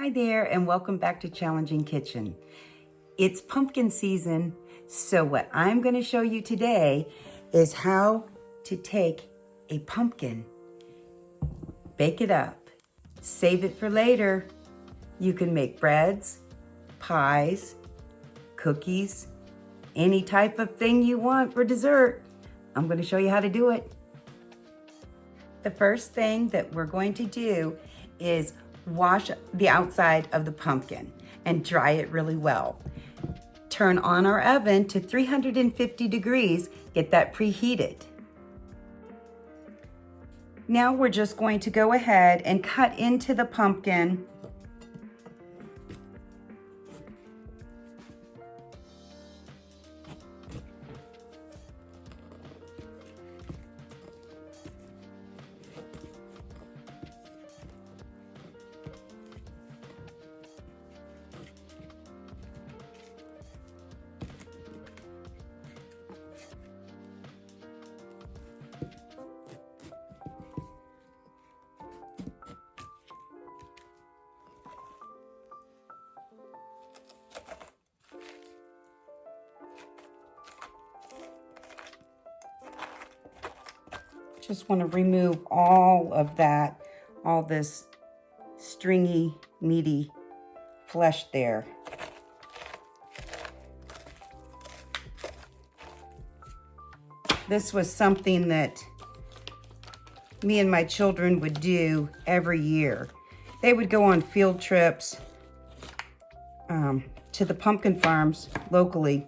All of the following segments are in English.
Hi there, and welcome back to Challenging Kitchen. It's pumpkin season, so what I'm going to show you today is how to take a pumpkin, bake it up, save it for later. You can make breads, pies, cookies, any type of thing you want for dessert. I'm going to show you how to do it. The first thing that we're going to do is wash the outside of the pumpkin and dry it really well. Turn on our oven to 350 degrees, get that preheated. Now we're just going to go ahead and cut into the pumpkin. Just want to remove all of that, all this stringy, meaty flesh there. This was something that me and my children would do every year. They would go on field trips to the pumpkin farms locally,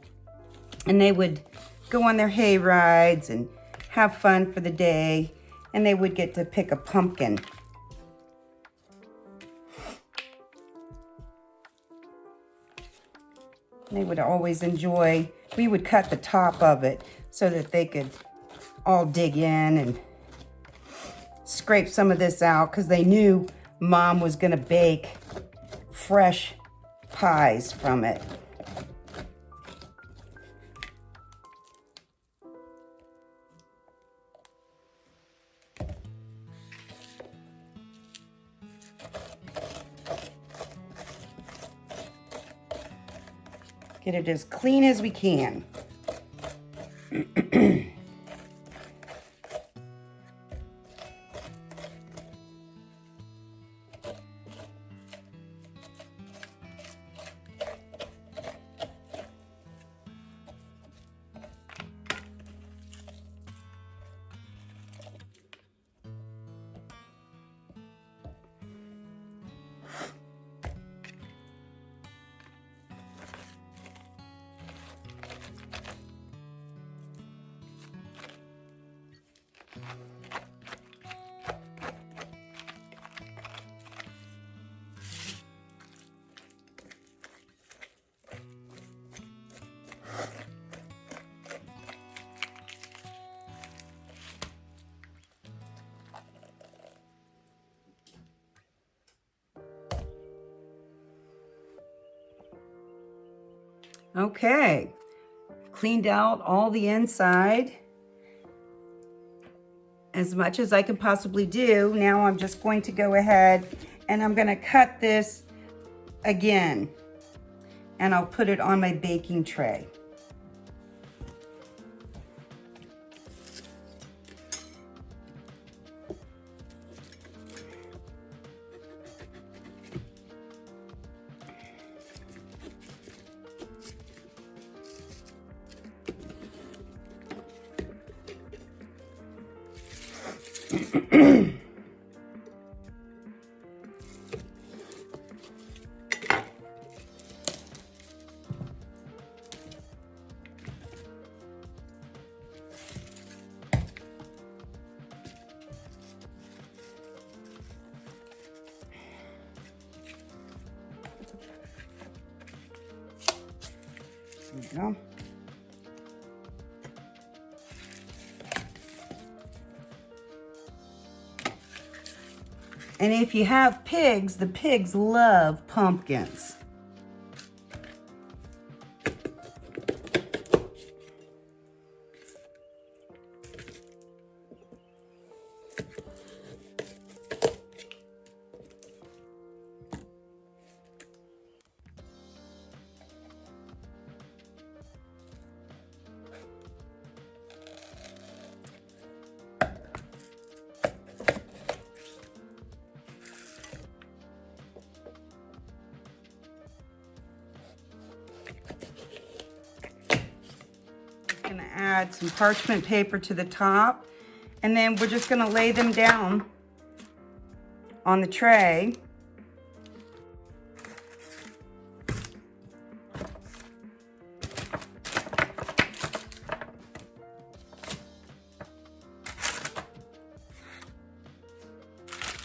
and they would go on their hay rides and have fun for the day, and they would get to pick a pumpkin. They would always enjoy, we would cut the top of it so that they could all dig in and scrape some of this out, because they knew Mom was gonna bake fresh pies from it. Get it as clean as we can. Okay, cleaned out all the inside as much as I can possibly do. Now I'm just going to go ahead and I'm going to cut this again, and I'll put it on my baking tray. There we go. And if you have pigs, the pigs love pumpkins. add some parchment paper to the top, and then we're just gonna lay them down on the tray.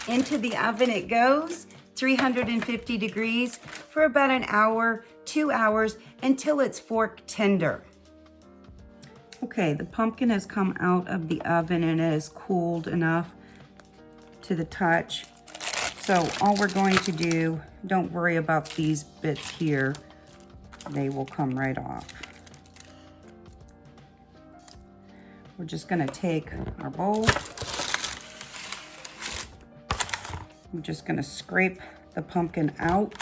Into the oven it goes, 350 degrees for about an hour, 2 hours, until it's fork tender. Okay, the pumpkin has come out of the oven and it is cooled enough to the touch. So all we're going to do, don't worry about these bits here. They will come right off. We're just gonna take our bowl. I'm just gonna scrape the pumpkin out.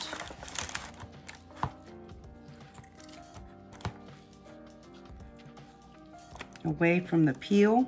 Away from the peel.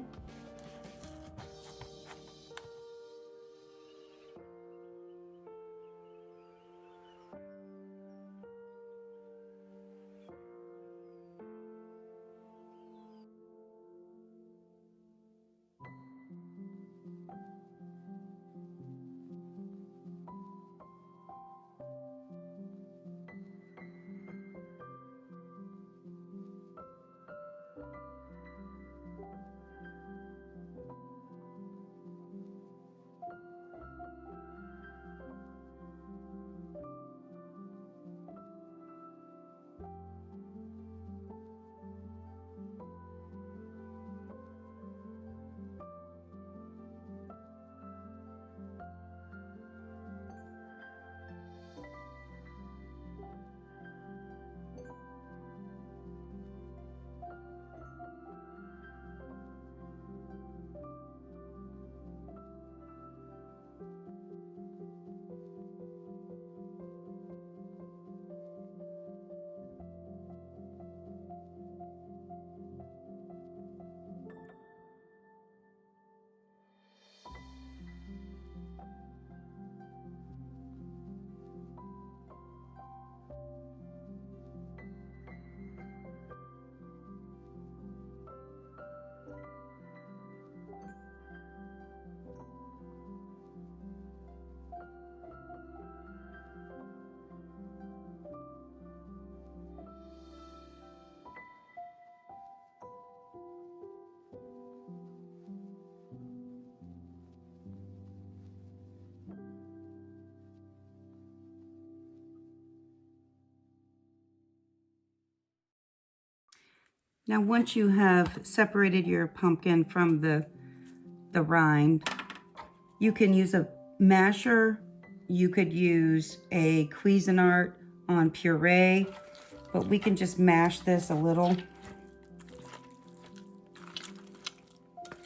Now, once you have separated your pumpkin from the rind, you can use a masher. You could use a Cuisinart on puree, but we can just mash this a little.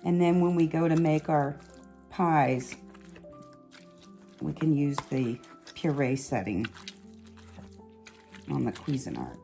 And then when we go to make our pies, we can use the puree setting on the Cuisinart.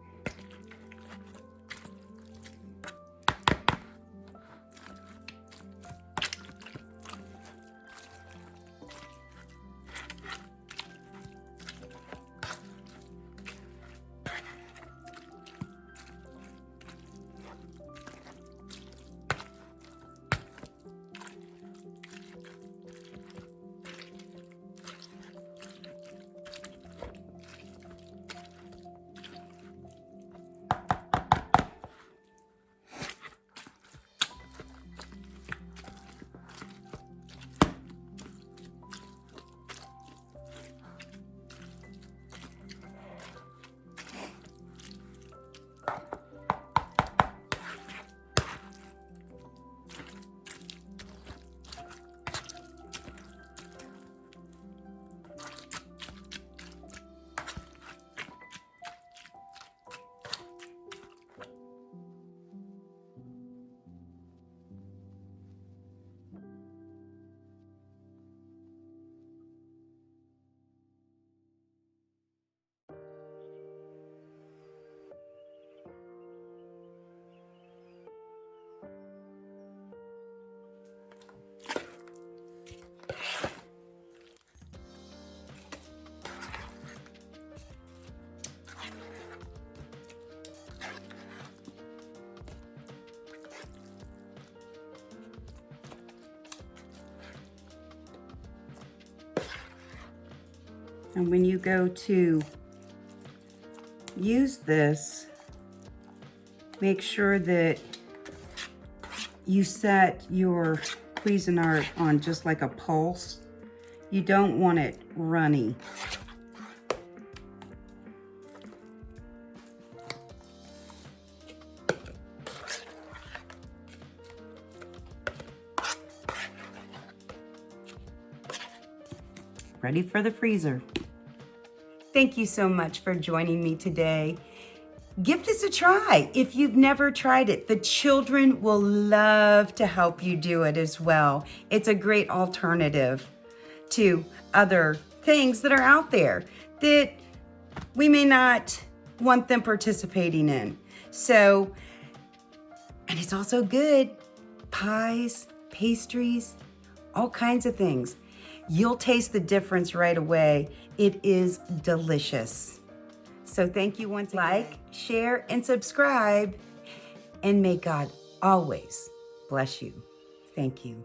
And when you go to use this, make sure that you set your Cuisinart on just like a pulse. You don't want it runny. Ready for the freezer. Thank you so much for joining me today. Give this a try if you've never tried it. The children will love to help you do it as well. It's a great alternative to other things that are out there that we may not want them participating in. So, and it's also good. Pies, pastries, all kinds of things. You'll taste the difference right away. It is delicious. So thank you once again. Like, share, and subscribe. And may God always bless you. Thank you.